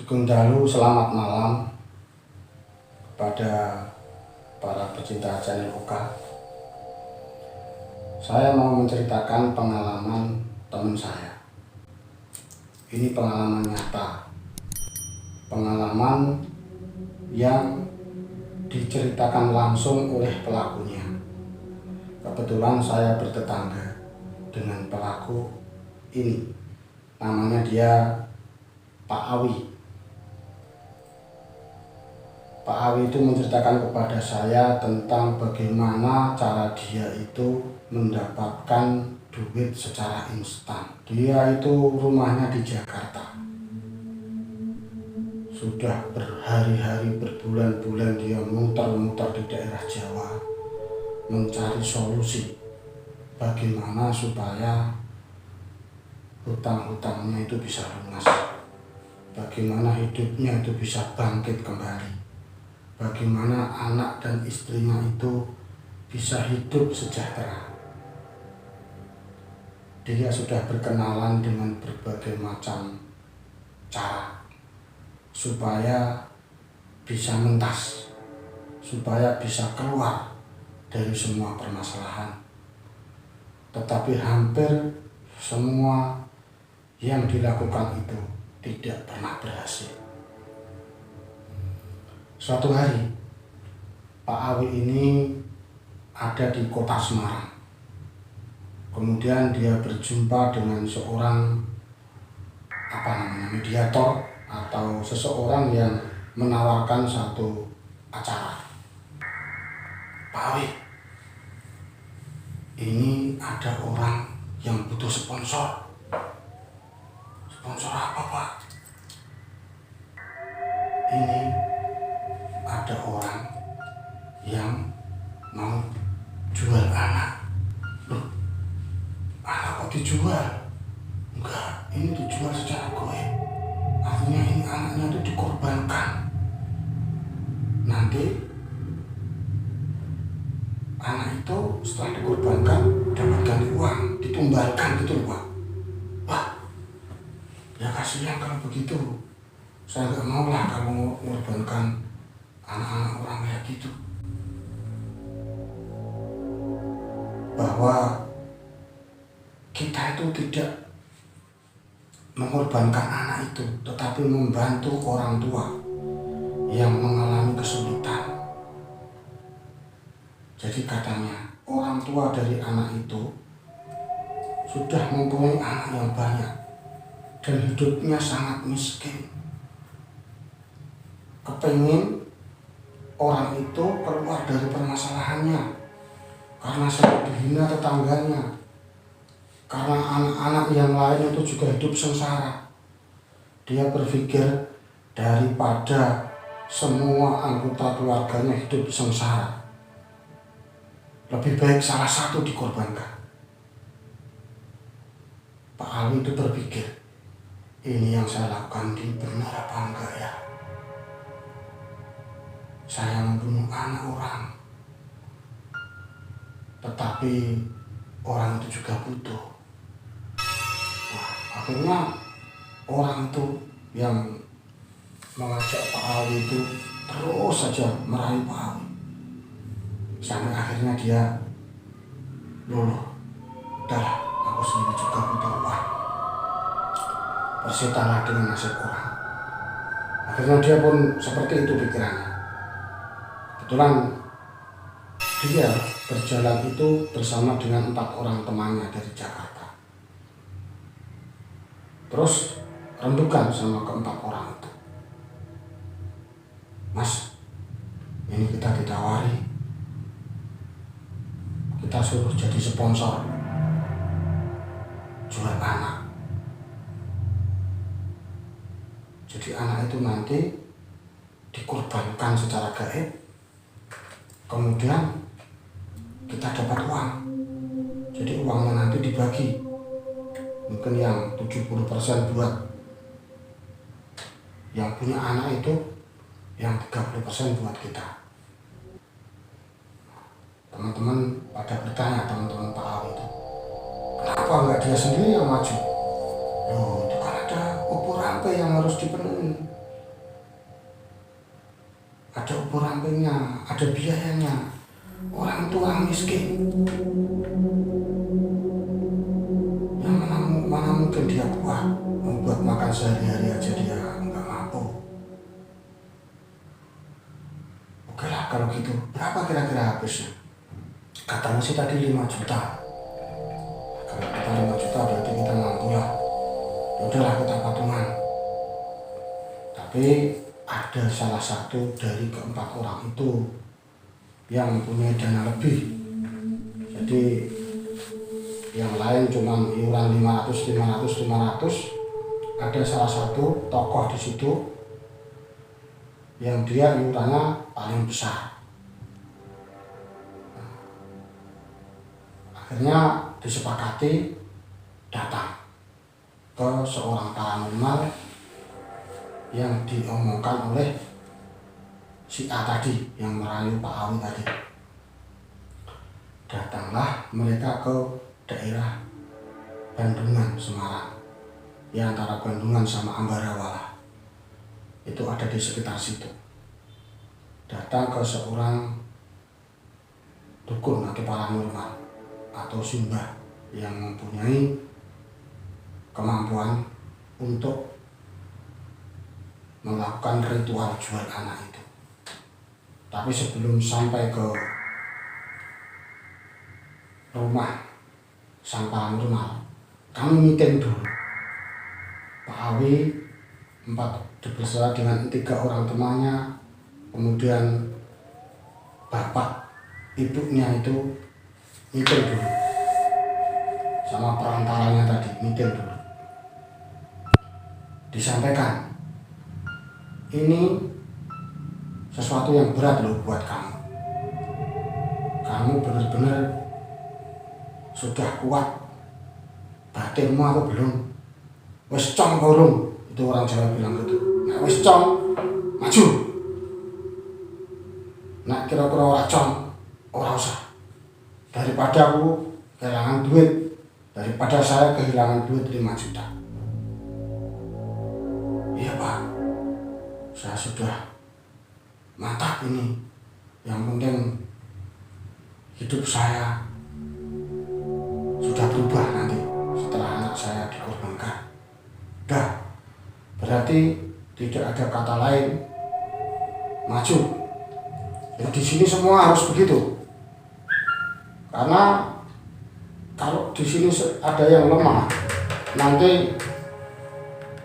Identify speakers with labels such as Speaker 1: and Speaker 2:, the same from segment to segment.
Speaker 1: Sugeng Dalu, selamat malam kepada para pecinta channel Oka. Saya mau menceritakan pengalaman teman saya. Ini pengalaman nyata, pengalaman yang diceritakan langsung oleh pelakunya. Kebetulan saya bertetangga dengan pelaku ini, namanya dia Pak Awi. Pak Awi itu menceritakan kepada saya tentang bagaimana cara dia itu mendapatkan duit secara instan. Dia itu rumahnya di Jakarta. Sudah berhari-hari, berbulan-bulan dia muter-muter di daerah Jawa mencari solusi bagaimana supaya hutang-hutangnya itu bisa lunas, bagaimana hidupnya itu bisa bangkit kembali, bagaimana anak dan istrinya itu bisa hidup sejahtera. Dia sudah berkenalan dengan berbagai macam cara supaya bisa mentas, supaya bisa keluar dari semua permasalahan. Tetapi hampir semua yang dilakukan itu tidak pernah berhasil. Suatu hari Pak Awi ini ada di kota Semarang. Kemudian dia berjumpa dengan seorang mediator atau seseorang yang menawarkan satu acara. Pak Awi, ini ada orang yang butuh sponsor. Sponsor apa, Pak? Ini ada orang yang mau jual anak. Loh, anak kok dijual? Enggak, ini dijual secara goib. Artinya ini anaknya itu dikorbankan. Nanti anak itu setelah dikorbankan dapat ganti uang, ditumbalkan gitu loh, Pak. Wah, ya kasihan kalau begitu. Saya nggak mau lah kalau mengorbankan anak-anak orang kayak gitu. Bahwa kita itu tidak mengorbankan anak itu, tetapi membantu orang tua yang mengalami kesulitan. Jadi katanya orang tua dari anak itu sudah mempunyai anak yang banyak dan hidupnya sangat miskin. Kepengin orang itu keluar dari permasalahannya karena sangat dihina tetangganya, karena anak-anak yang lain itu juga hidup sengsara. Dia berpikir daripada semua anggota keluarganya hidup sengsara, lebih baik salah satu dikorbankan. Pak Awi itu berpikir, ini yang saya lakukan ini benar apa enggak ya? Saya membunuh anak orang, tetapi orang itu juga butuh. Nah, akhirnya orang itu yang mengajak Pak Awi itu terus saja meraih Pak Awi. Sampai akhirnya dia luluh. Udahlah, aku sendiri juga butuh uang. Bersitalah dengan nasib orang. Akhirnya dia pun seperti itu pikirannya. Kebetulan dia berjalan itu bersama dengan 4 orang temannya dari Jakarta. Terus rembukan sama ke-4 orang itu. Mas, ini kita ditawari, kita suruh jadi sponsor jual anak. Jadi anak itu nanti dikorbankan secara gaib, kemudian kita dapat uang. Jadi uangnya nanti dibagi, mungkin yang 70% buat yang punya anak itu, yang 30% buat kita. Teman-teman pada bertanya, teman-teman Pak Awi itu, kenapa enggak dia sendiri yang maju? Loh, itu kan ada ukuran yang harus dipenuhi. sampingnya, ada biayanya. Orang itu orang miskin. Yang mana mungkin dia kuat membuat makan sehari-hari aja dia nggak mampu. Oke lah kalau gitu, berapa kira-kira habisnya? Katanya sih tadi 5 juta. Kalau kita 5 juta berarti kita mampu lah. Yaudahlah kita patungan. Tapi ada salah satu dari keempat orang itu yang mempunyai dana lebih. Jadi yang lain cuma iuran 500. Ada salah satu tokoh di situ yang dia iurannya paling besar. Akhirnya disepakati datang ke seorang paranormal yang diomongkan oleh si A tadi yang merayu Pak Awi tadi. Datanglah mereka ke daerah Bandungan, Semarang, ya antara Bandungan sama Ambarawa, itu ada di sekitar situ. Datang ke seorang dukun atau paranormal atau simbah yang mempunyai kemampuan untuk melakukan ritual jual anak itu. Tapi sebelum sampai ke rumah sang paranormal, kami meeting dulu. Pak Awi bersama dengan 3 orang temannya, kemudian bapak ibunya itu meeting dulu, sama perantaranya tadi meeting dulu. Disampaikan, ini sesuatu yang berat loh buat kamu. Kamu benar-benar sudah kuat batinmu atau belum? Wes cong gorong, itu orang Jawa bilang gitu. Nah wes cong, maju. Nah kira-kira ora cong, ora usah. Daripada aku kehilangan duit, daripada saya kehilangan duit 5 juta. Iya Pak, saya sudah mantap ini. Yang penting hidup saya sudah berubah nanti setelah anak saya dikorbankan. Dah, berarti tidak ada kata lain, maju. Ya, di sini semua harus begitu. Karena kalau di sini ada yang lemah, nanti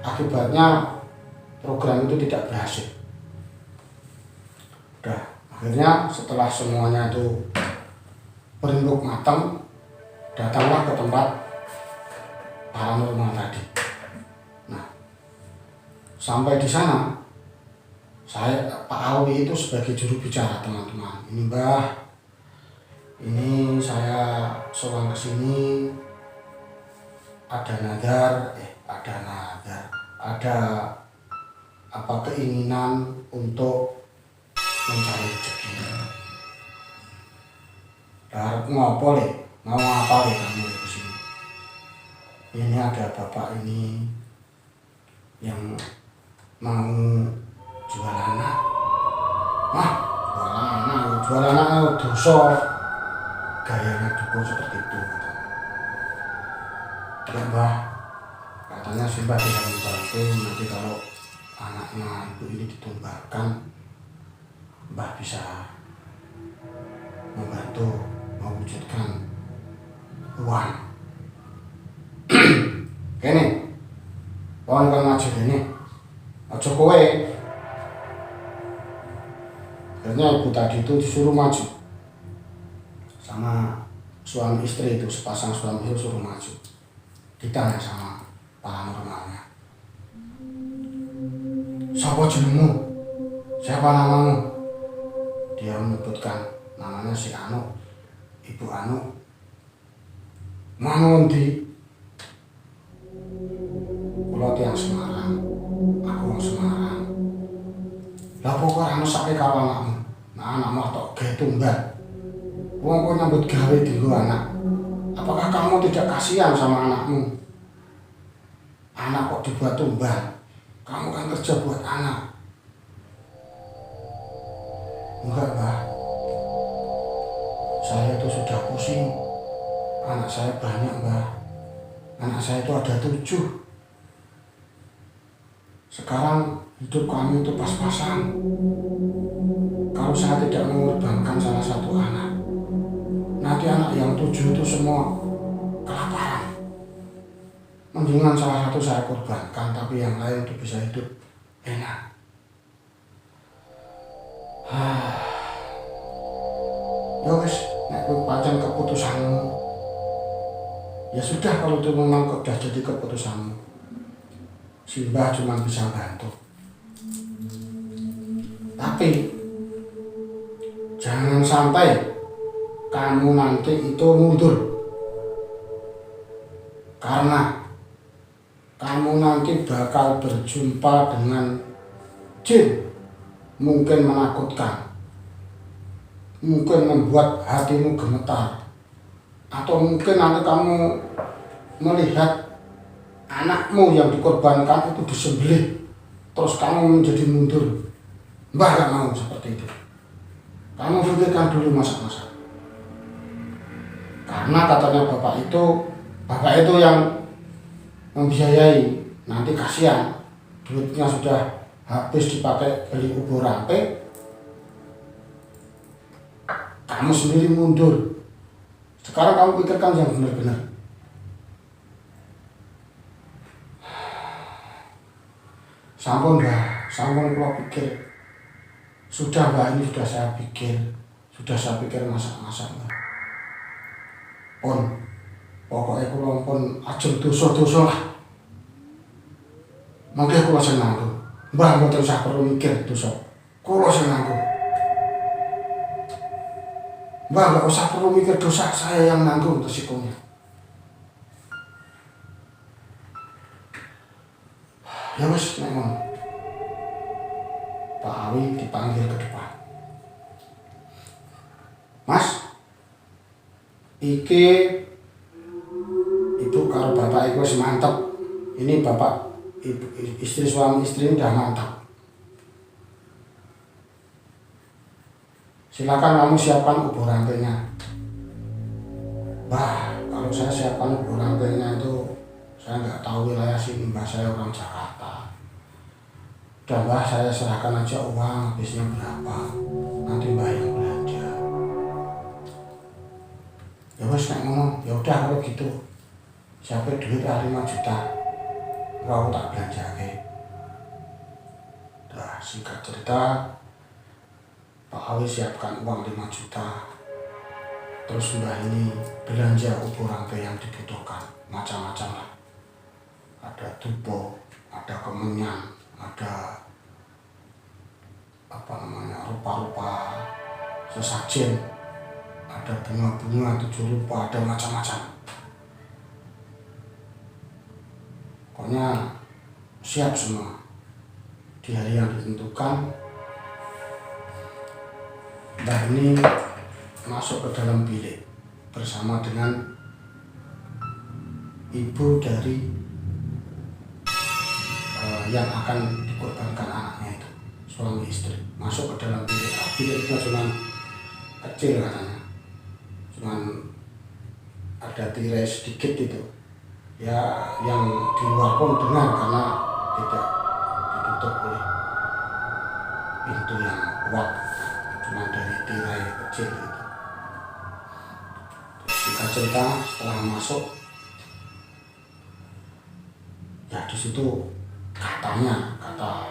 Speaker 1: akibatnya program itu tidak berhasil. Udah, akhirnya setelah semuanya itu berenduk matang, datanglah ke tempat paranormal tadi. Nah, sampai di sana, Pak Awi itu sebagai juru bicara, teman-teman. Ini Mbah, ini saya sowan ke sini ada keinginan untuk mencari rezeki. Harap ngopo le, mau apa le kamu ke sini? Ini ada bapak ini yang mau jual anak. Jual anak dosa. Gayanya dukun seperti itu. Ya Mbah, katanya si Mbah bisa membantu nanti kalau anaknya ibu ini ditumbalkan, Mbah bisa membantu mewujudkan uang. Kene, pohon kan maju ini, aja kowe. Akhirnya ibu tadi itu disuruh maju sama suami istri itu, sepasang suami istri suruh maju. Ditanya sama paranormalnya, siapa jenengmu? Siapa namamu? Dia menyebutkan namanya si Anu, Ibu Anu. Manu endi? Kula tiyang Semarang. Aku wong Semarang. Lah kok ora ana sake karo anakmu? Nah, anakmu tok gawe tumbal. Wong kok nyambut gawe dienggo anak. Apakah kamu tidak kasihan sama anakmu? Anak kok dibuat tumbal? Kamu kan kerja buat anak. Enggak, Mbah. Saya itu sudah pusing. Anak saya banyak, Mbah. Anak saya itu ada 7. Sekarang hidup kami itu pas-pasan. Kalau saya tidak mengorbankan salah satu anak, nanti anak yang 7 itu semua kelaparan. Mendingan salah satu saya korbankan, tapi yang lain itu bisa hidup enak. Ya wis, nek kowe pancen keputusanmu, ya sudah, kalau itu memang sudah jadi keputusanmu, si Mbah cuma bisa bantu. Tapi jangan sampai kamu nanti itu mundur, karena kamu nanti bakal berjumpa dengan jin, mungkin menakutkan, mungkin membuat hatimu gemetar, atau mungkin nanti kamu melihat anakmu yang dikorbankan itu disembelih, terus kamu menjadi mundur. Mbah gak mau seperti itu. Kamu pikirkan dulu masak-masak. Karena katanya bapak itu yang membiayai. Nanti kasihan, duitnya sudah habis dipakai beli ubur rampe, kamu sendiri mundur. Sekarang kamu pikirkan yang benar-benar. Sampun Mbah, sampun kula pikir. Sudah Mbah, ini sudah saya pikir. Sudah saya pikir masak-masak Mbah. Pokoknya kula pun ajeng dosa-dosa lah. Mangke kula sing nanggung. Mbah mboten usah perlu mikir dosa. Kula sing nanggung. Mbah nggak usah perlu mikir dosa, saya yang nanggung resikonya. Ya wis, nek ngono. Pak Awi dipanggil ke depan. Mas, iki ibu karo bapak iku wis mantep. Ini bapak ibu istri suami istri udah mantap. Silakan kamu siapkan ubur rampenya. Bah, kalau saya siapkan ubur rampenya itu saya nggak tahu wilayah sini, Mbah, saya orang Jakarta. Udah Mbah, saya serahkan aja uang, habisnya berapa, nanti Mbah yang belanja. Ya wes nek ngono, ya udah kalau gitu. Siapa duit 5 juta, aku tak belanja ke. Dah singkat cerita, Pak Awi siapkan uang 5 juta. Terus Mbah ini belanja ubur rampe yang dibutuhkan, macam-macam lah. Ada tupo, ada kemenyan, ada rupa-rupa sesajen, ada bunga-bunga 7 rupa, ada macam-macam. Pokoknya siap semua. Di hari yang ditentukan, Mbah ini masuk ke dalam bilik bersama dengan ibu dari yang akan dikorbankan anaknya itu, suami istri. Masuk ke dalam bilik. Biliknya cuma kecil katanya, cuma ada tirai sedikit itu. Ya, yang di luar pun dengar karena tidak ditutup oleh pintu yang kuat, cuma dari tirai kecil itu. Singkat cerita, setelah masuk, ya di situ kata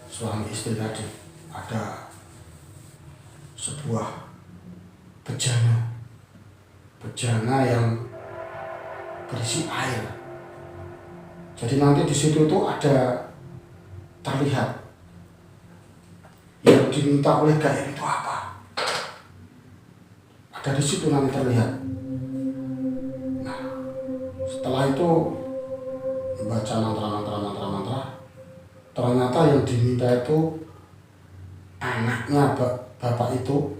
Speaker 1: suami istri tadi, ada sebuah bejana yang berisi air. Jadi nanti di situ tuh ada terlihat yang diminta oleh gaib itu apa. Ada di situ nanti terlihat. Nah, setelah itu baca mantra, ternyata yang diminta itu anaknya bapak itu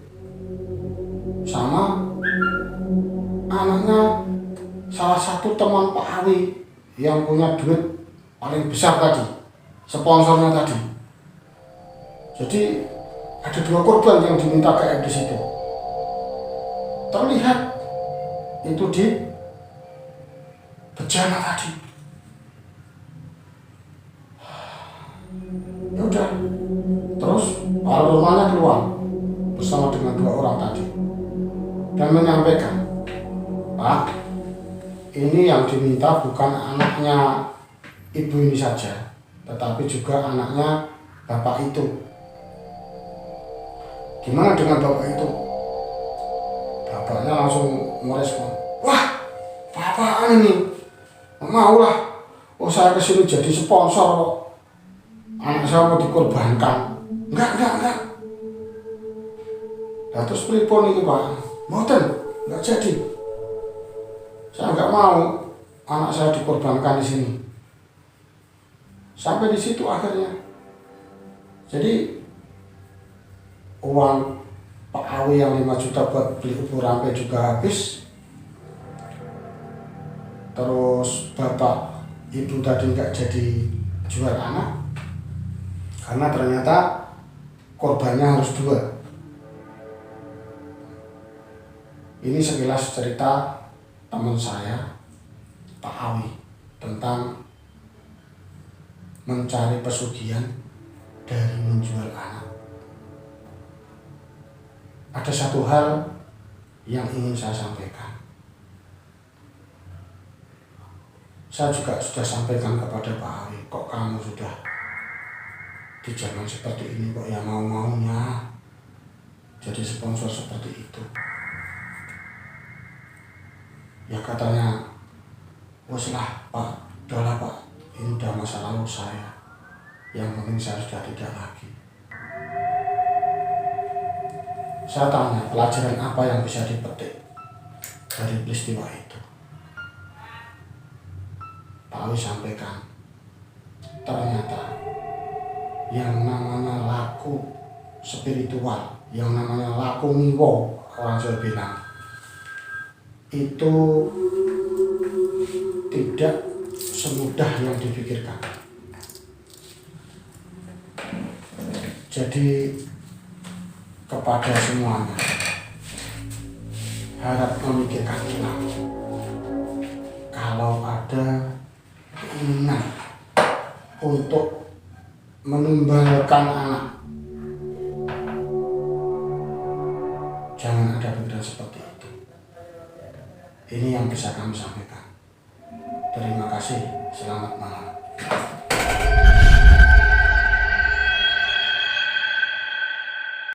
Speaker 1: sama anaknya salah satu teman Pak Awi yang punya duit paling besar tadi, sponsornya tadi. Jadi ada 2 korban yang diminta GF di situ. Terlihat itu di bejana tadi. Ya udah, terus paranormalnya keluar bersama dengan 2 orang tadi dan menyampaikan, Pak, ini yang diminta bukan anaknya ibu ini saja, tetapi juga anaknya bapak itu. Gimana dengan bapak itu? Bapaknya langsung merespon, wah, apaan ini? Mau lah, oh saya kesini jadi sponsor kok. Anak saya mau dikorbankan. Enggak. Nah terus pripun ini Pak? Mboten, enggak jadi. Saya enggak mau anak saya dikorbankan di sini. Sampai di situ akhirnya. Jadi uang Pak Awi yang 5 juta buat beli ubur rampe juga habis. Terus bapak ibu tadi nggak jadi jual anak karena ternyata korbannya harus 2. Ini sekilas cerita teman saya Pak Awi tentang mencari pesugihan dari menjual anak. Ada satu hal yang ingin saya sampaikan. Saya juga sudah sampaikan kepada Pak Awi, kok kamu sudah di zaman seperti ini kok ya mau-maunya jadi sponsor seperti itu. Ya katanya, wes lah Pak, udahlah Pak, ini udah masa lalu saya. Yang penting saya sudah tidak lagi. Saya tanya, pelajaran apa yang bisa dipetik dari peristiwa itu? Pak Awi sampaikan, ternyata yang namanya laku spiritual, yang namanya laku ngiwo, orang Jawa bilang, itu tidak semudah yang dipikirkan. Jadi kepada semuanya, harap memikirkan ulang. Kalau ada keinginan untuk menumbalkan anak, jangan ada pikiran seperti itu. Ini yang bisa kami sampaikan. Terima kasih, selamat malam.